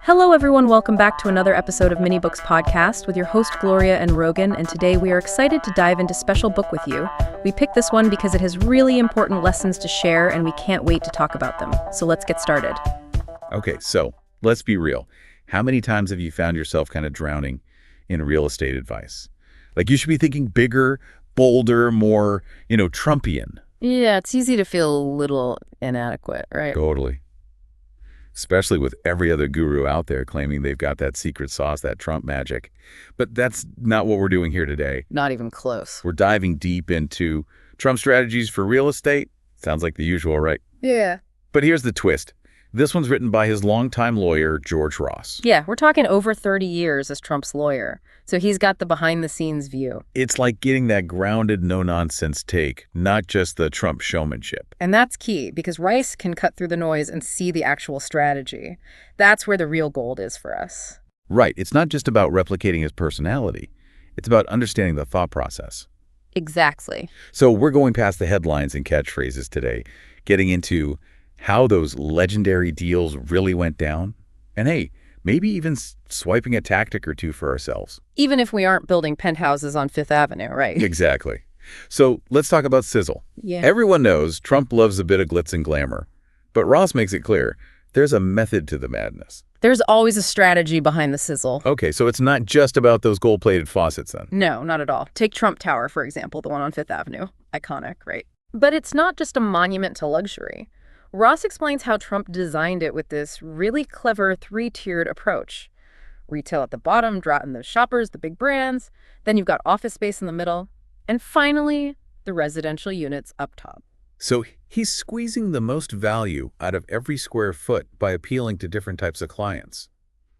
Hello everyone, welcome back to another episode of Mini Books Podcast with your host Gloria and Rogan, and today we are excited to dive into Special Book with you. We picked this one because it has really important lessons to share and we can't wait to talk about them. So let's get started. Okay, so let's be real. How many times have you found yourself kind of drowning in real estate advice? Like you should be thinking bigger, bolder, more, Trumpian. Yeah, it's easy to feel a little inadequate, right? Totally. Especially with every other guru out there claiming they've got that secret sauce, that Trump magic. But that's not what we're doing here today. Not even close. We're diving deep into Trump strategies for real estate. Sounds like the usual, right? Yeah. But here's the twist. This one's written by his longtime lawyer, George Ross. Yeah, we're talking over 30 years as Trump's lawyer. So he's got the behind-the-scenes view. It's like getting that grounded, no-nonsense take, not just the Trump showmanship. And that's key, because Rice can cut through the noise and see the actual strategy. That's where the real gold is for us. Right. It's not just about replicating his personality. It's about understanding the thought process. Exactly. So we're going past the headlines and catchphrases today, getting into how those legendary deals really went down. And hey, maybe even swiping a tactic or two for ourselves. Even if we aren't building penthouses on Fifth Avenue, right? Exactly. So let's talk about sizzle. Yeah. Everyone knows Trump loves a bit of glitz and glamour. But Ross makes it clear there's a method to the madness. There's always a strategy behind the sizzle. Okay, so it's not just about those gold-plated faucets then. No, not at all. Take Trump Tower, for example, the one on Fifth Avenue. Iconic, right? But it's not just a monument to luxury. Ross explains how Trump designed it with this really clever three-tiered approach. Retail at the bottom, drawing the shoppers, the big brands. Then you've got office space in the middle. And finally, the residential units up top. So he's squeezing the most value out of every square foot by appealing to different types of clients.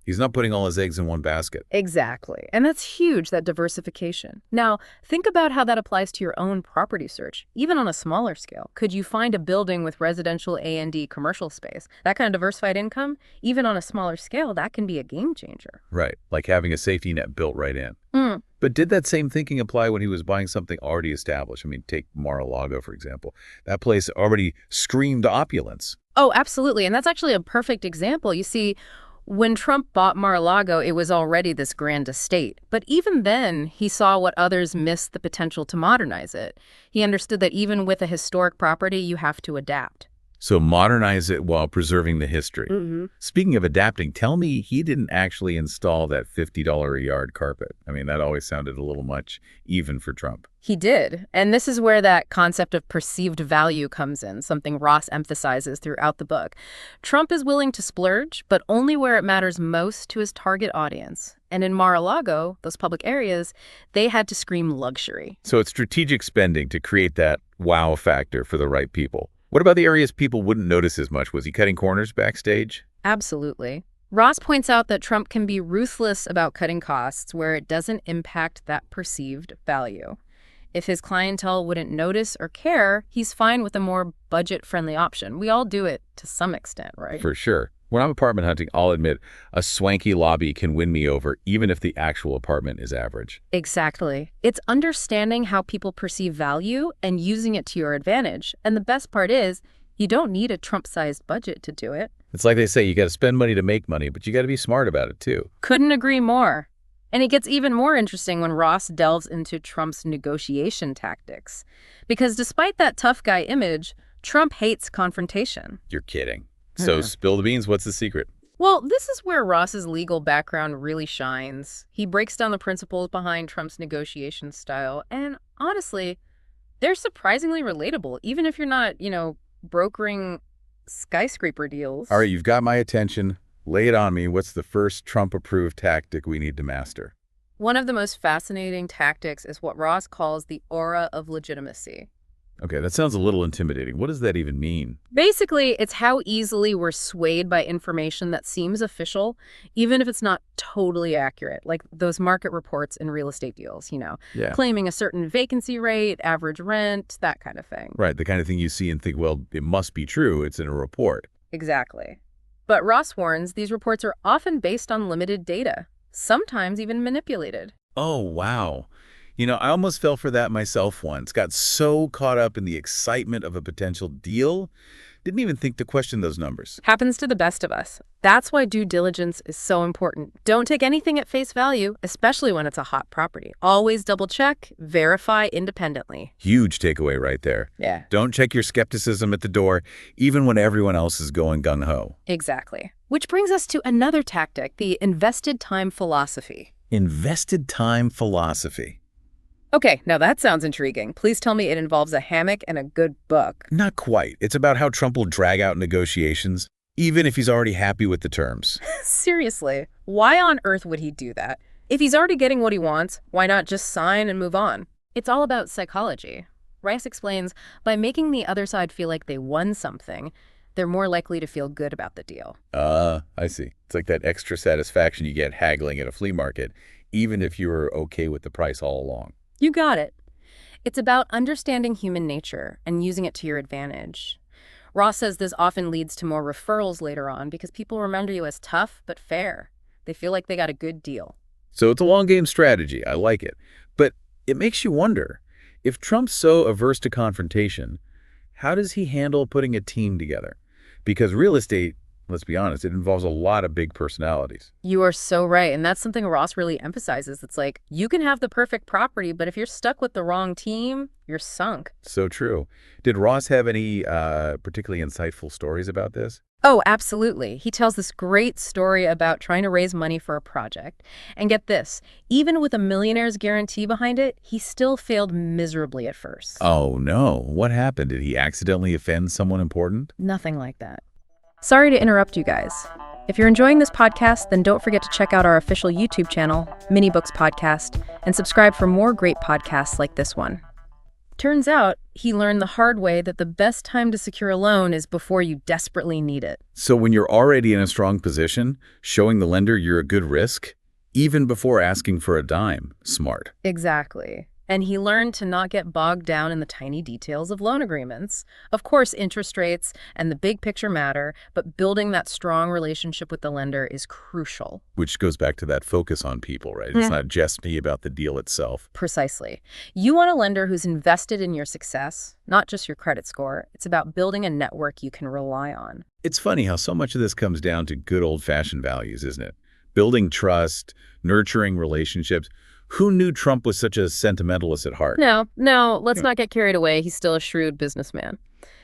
He's not putting all his eggs in one basket. Exactly. And that's huge, that diversification. Now, think about how that applies to your own property search, even on a smaller scale. Could you find a building with residential A&D commercial space? That kind of diversified income, even on a smaller scale, that can be a game changer. Right, like having a safety net built right in. But did that same thinking apply when he was buying something already established? I mean, take Mar-a-Lago, for example. That place already screamed opulence. Oh, absolutely. And that's actually a perfect example. You see, when Trump bought Mar-a-Lago, it was already this grand estate. But even then, he saw what others missed the potential to modernize it. He understood that even with a historic property, you have to adapt. So modernize it while preserving the history. Speaking of adapting, tell me he didn't actually install that $50 a yard carpet. I mean, that always sounded a little much, even for Trump. He did. And this is where that concept of perceived value comes in, something Ross emphasizes throughout the book. Trump is willing to splurge, but only where it matters most to his target audience. And in Mar-a-Lago, those public areas, they had to scream luxury. So it's strategic spending to create that wow factor for the right people. What about the areas people wouldn't notice as much? Was he cutting corners backstage? Absolutely. Ross points out that Trump can be ruthless about cutting costs where it doesn't impact that perceived value. If his clientele wouldn't notice or care, he's fine with a more budget-friendly option. We all do it to some extent, right? For sure. When I'm apartment hunting, I'll admit a swanky lobby can win me over, even if the actual apartment is average. Exactly. It's understanding how people perceive value and using it to your advantage. And the best part is, you don't need a Trump-sized budget to do it. It's like they say, you got to spend money to make money, but you got to be smart about it too. Couldn't agree more. And it gets even more interesting when Ross delves into Trump's negotiation tactics. Because despite that tough guy image, Trump hates confrontation. You're kidding. So spill the beans. What's the secret? Well, this is where Ross's legal background really shines. He breaks down the principles behind Trump's negotiation style. And honestly, they're surprisingly relatable, even if you're not, brokering skyscraper deals. All right, you've got my attention. Lay it on me. What's the first Trump-approved tactic we need to master? One of the most fascinating tactics is what Ross calls the aura of legitimacy. Okay, that sounds a little intimidating. What does that even mean? Basically, it's how easily we're swayed by information that seems official, even if it's not totally accurate, like those market reports in real estate deals, claiming a certain vacancy rate, average rent, that kind of thing. Right, the kind of thing you see and think, well, it must be true. It's in a report. Exactly. But Ross warns these reports are often based on limited data, sometimes even manipulated. Oh, wow. I almost fell for that myself once. Got so caught up in the excitement of a potential deal, didn't even think to question those numbers. Happens to the best of us. That's why due diligence is so important. Don't take anything at face value, especially when it's a hot property. Always double check, verify independently. Huge takeaway right there. Yeah. Don't check your skepticism at the door, even when everyone else is going gung-ho. Exactly. Which brings us to another tactic, the invested time philosophy. Invested time philosophy. Okay, now that sounds intriguing. Please tell me it involves a hammock and a good book. Not quite. It's about how Trump will drag out negotiations, even if he's already happy with the terms. Seriously, why on earth would he do that? If he's already getting what he wants, why not just sign and move on? It's all about psychology. Rice explains, by making the other side feel like they won something, they're more likely to feel good about the deal. I see. It's like that extra satisfaction you get haggling at a flea market, even if you were okay with the price all along. You got it. It's about understanding human nature and using it to your advantage. Ross says this often leads to more referrals later on because people remember you as tough but fair. They feel like they got a good deal. So it's a long game strategy. I like it. But it makes you wonder, if Trump's so averse to confrontation, how does he handle putting a team together? Because real estate, let's be honest, it involves a lot of big personalities. You are so right. And that's something Ross really emphasizes. It's like, you can have the perfect property, but if you're stuck with the wrong team, you're sunk. So true. Did Ross have any particularly insightful stories about this? Oh, absolutely. He tells this great story about trying to raise money for a project. And get this, even with a millionaire's guarantee behind it, he still failed miserably at first. Oh, no. What happened? Did he accidentally offend someone important? Nothing like that. Sorry to interrupt you guys. If you're enjoying this podcast, then don't forget to check out our official YouTube channel, Mini Books Podcast, and subscribe for more great podcasts like this one. Turns out, he learned the hard way that the best time to secure a loan is before you desperately need it. So when you're already in a strong position, showing the lender you're a good risk, even before asking for a dime, smart. Exactly. And he learned to not get bogged down in the tiny details of loan agreements. Of course, interest rates and the big picture matter, but building that strong relationship with the lender is crucial. Which goes back to that focus on people, right? It's not just me about the deal itself. Precisely. You want a lender who's invested in your success, not just your credit score. It's about building a network you can rely on. It's funny how so much of this comes down to good old-fashioned values, isn't it? Building trust, nurturing relationships. Who knew Trump was such a sentimentalist at heart? No, let's not get carried away. He's still a shrewd businessman.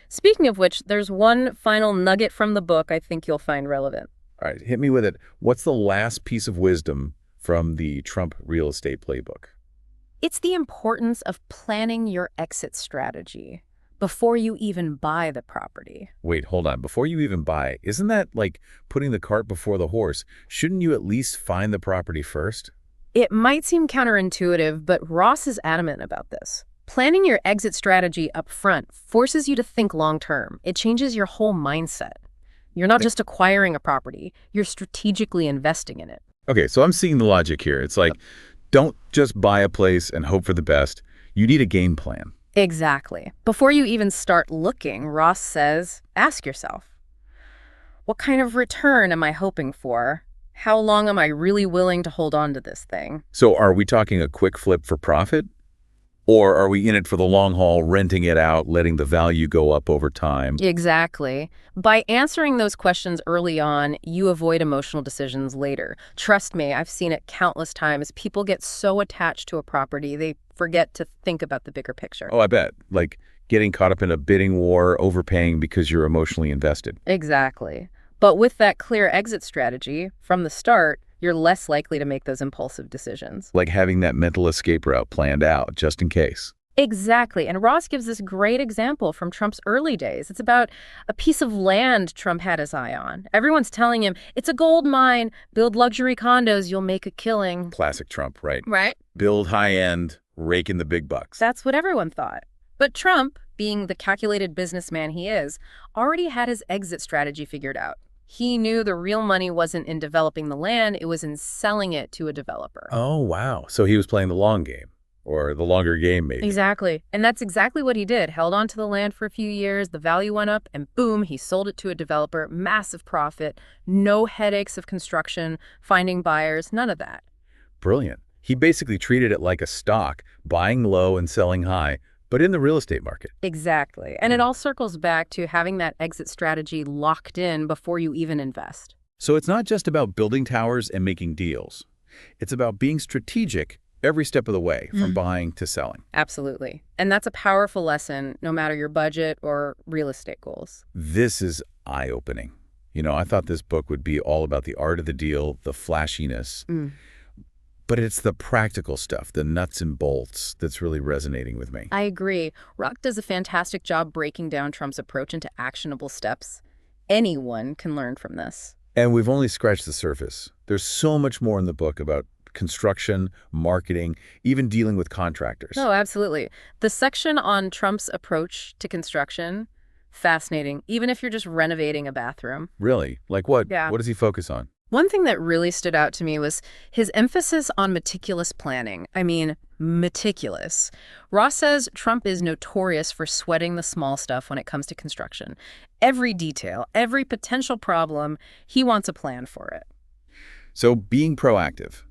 Speaking of which, there's one final nugget from the book I think you'll find relevant. All right, hit me with it. What's the last piece of wisdom from the Trump real estate playbook? It's the importance of planning your exit strategy before you even buy the property. Wait, hold on. Before you even buy, isn't that like putting the cart before the horse? Shouldn't you at least find the property first? It might seem counterintuitive, but Ross is adamant about this. Planning your exit strategy up front forces you to think long-term. It changes your whole mindset. You're not just acquiring a property, you're strategically investing in it. Okay, so I'm seeing the logic here. It's like, don't just buy a place and hope for the best. You need a game plan. Exactly. Before you even start looking, Ross says, ask yourself, what kind of return am I hoping for? How long am I really willing to hold on to this thing? So are we talking a quick flip for profit? Or are we in it for the long haul, renting it out, letting the value go up over time? Exactly. By answering those questions early on, you avoid emotional decisions later. Trust me, I've seen it countless times. People get so attached to a property, they forget to think about the bigger picture. Oh, I bet. Like getting caught up in a bidding war, overpaying because you're emotionally invested. Exactly. But with that clear exit strategy, from the start, you're less likely to make those impulsive decisions. Like having that mental escape route planned out, just in case. Exactly. And Ross gives this great example from Trump's early days. It's about a piece of land Trump had his eye on. Everyone's telling him, it's a gold mine, build luxury condos, you'll make a killing. Classic Trump, right? Right. Build high-end, rake in the big bucks. That's what everyone thought. But Trump, being the calculated businessman he is, already had his exit strategy figured out. He knew the real money wasn't in developing the land, it was in selling it to a developer. Oh, wow. So he was playing the long game, or the longer game, maybe. Exactly. And that's exactly what he did. Held on to the land for a few years, the value went up, and boom, he sold it to a developer, massive profit, no headaches of construction, finding buyers, none of that. Brilliant. He basically treated it like a stock, buying low and selling high, but in the real estate market. Exactly. And it all circles back to having that exit strategy locked in before you even invest. So it's not just about building towers and making deals. It's about being strategic every step of the way, from buying to selling. Absolutely. And that's a powerful lesson, no matter your budget or real estate goals. This is eye-opening. I thought this book would be all about the art of the deal, the flashiness, but it's the practical stuff, the nuts and bolts, that's really resonating with me. I agree. Rock does a fantastic job breaking down Trump's approach into actionable steps. Anyone can learn from this. And we've only scratched the surface. There's so much more in the book about construction, marketing, even dealing with contractors. Oh, absolutely. The section on Trump's approach to construction, fascinating, even if you're just renovating a bathroom. Really? Like what? Yeah. What does he focus on? One thing that really stood out to me was his emphasis on meticulous planning. I mean, meticulous. Ross says Trump is notorious for sweating the small stuff when it comes to construction. Every detail, every potential problem, he wants a plan for it. So being proactive,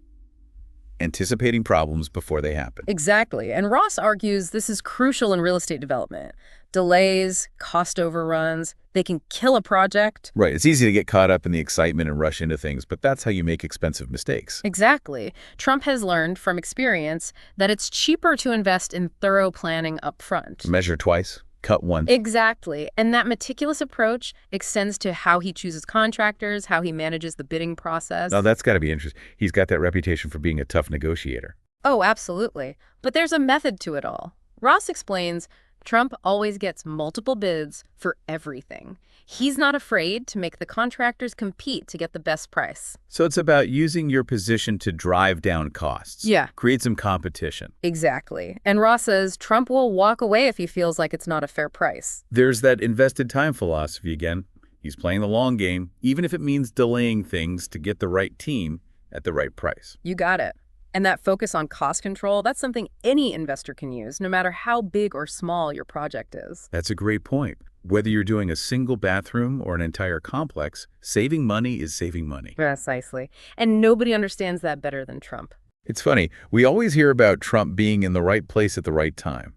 anticipating problems before they happen. Exactly. And Ross argues this is crucial in real estate development. Delays, cost overruns, they can kill a project. Right. It's easy to get caught up in the excitement and rush into things, but that's how you make expensive mistakes. Exactly. Trump has learned from experience that it's cheaper to invest in thorough planning up front. Measure twice, cut once. Exactly. And that meticulous approach extends to how he chooses contractors, how he manages the bidding process. Now, that's got to be interesting. He's got that reputation for being a tough negotiator. Oh, absolutely. But there's a method to it all. Ross explains Trump always gets multiple bids for everything. He's not afraid to make the contractors compete to get the best price. So it's about using your position to drive down costs. Yeah. Create some competition. Exactly. And Ross says Trump will walk away if he feels like it's not a fair price. There's that invested time philosophy again. He's playing the long game, even if it means delaying things to get the right team at the right price. You got it. And that focus on cost control, that's something any investor can use, no matter how big or small your project is. That's a great point. Whether you're doing a single bathroom or an entire complex, saving money is saving money. Precisely. And nobody understands that better than Trump. It's funny, we always hear about Trump being in the right place at the right time.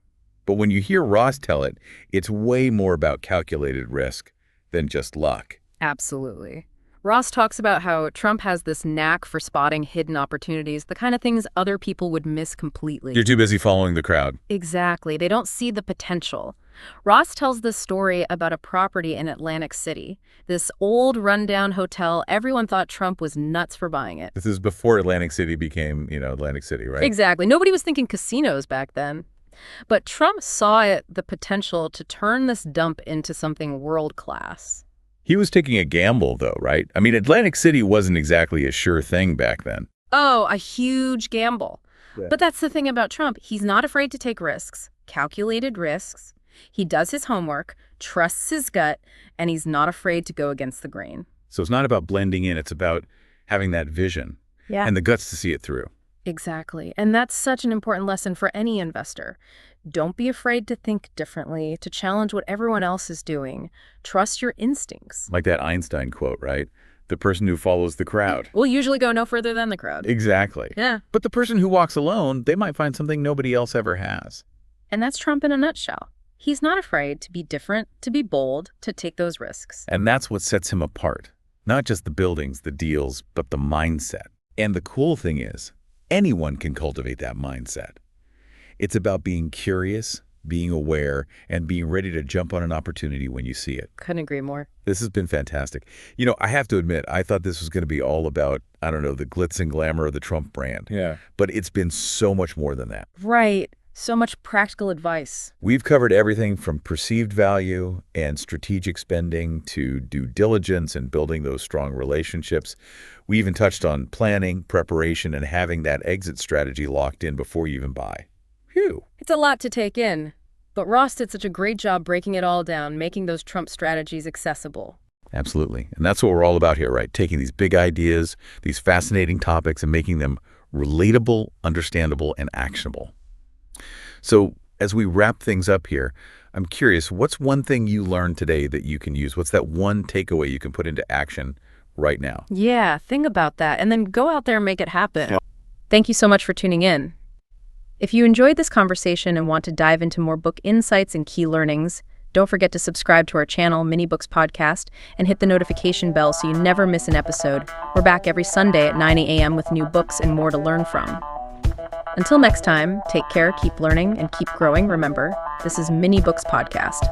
But when you hear Ross tell it, it's way more about calculated risk than just luck. Absolutely. Ross talks about how Trump has this knack for spotting hidden opportunities, the kind of things other people would miss completely. You're too busy following the crowd. Exactly. They don't see the potential. Ross tells this story about a property in Atlantic City, this old rundown hotel. Everyone thought Trump was nuts for buying it. This is before Atlantic City became, Atlantic City, right? Exactly. Nobody was thinking casinos back then. But Trump saw the potential to turn this dump into something world-class. He was taking a gamble, though, right? I mean, Atlantic City wasn't exactly a sure thing back then. Oh, a huge gamble. Yeah. But that's the thing about Trump. He's not afraid to take risks, calculated risks. He does his homework, trusts his gut, and he's not afraid to go against the grain. So it's not about blending in. It's about having that vision and the guts to see it through. Exactly. And that's such an important lesson for any investor. Don't be afraid to think differently, to challenge what everyone else is doing. Trust your instincts. Like that Einstein quote, right? The person who follows the crowd. Will usually go no further than the crowd. Exactly. Yeah. But the person who walks alone, they might find something nobody else ever has. And that's Trump in a nutshell. He's not afraid to be different, to be bold, to take those risks. And that's what sets him apart. Not just the buildings, the deals, but the mindset. And the cool thing is, anyone can cultivate that mindset. It's about being curious, being aware, and being ready to jump on an opportunity when you see it. Couldn't agree more. This has been fantastic. I have to admit, I thought this was going to be all about, the glitz and glamour of the Trump brand. Yeah. But it's been so much more than that. Right. So much practical advice. We've covered everything from perceived value and strategic spending to due diligence and building those strong relationships. We even touched on planning, preparation, and having that exit strategy locked in before you even buy. Phew. It's a lot to take in. But Ross did such a great job breaking it all down, making those Trump strategies accessible. Absolutely. And that's what we're all about here, right? Taking these big ideas, these fascinating topics, and making them relatable, understandable, and actionable. So as we wrap things up here, I'm curious, what's one thing you learned today that you can use? What's that one takeaway you can put into action right now? Yeah, think about that. And then go out there and make it happen. Thank you so much for tuning in. If you enjoyed this conversation and want to dive into more book insights and key learnings, don't forget to subscribe to our channel, Mini Books Podcast, and hit the notification bell so you never miss an episode. We're back every Sunday at 9 a.m. with new books and more to learn from. Until next time, take care, keep learning, and keep growing. Remember, this is Mini Books Podcast.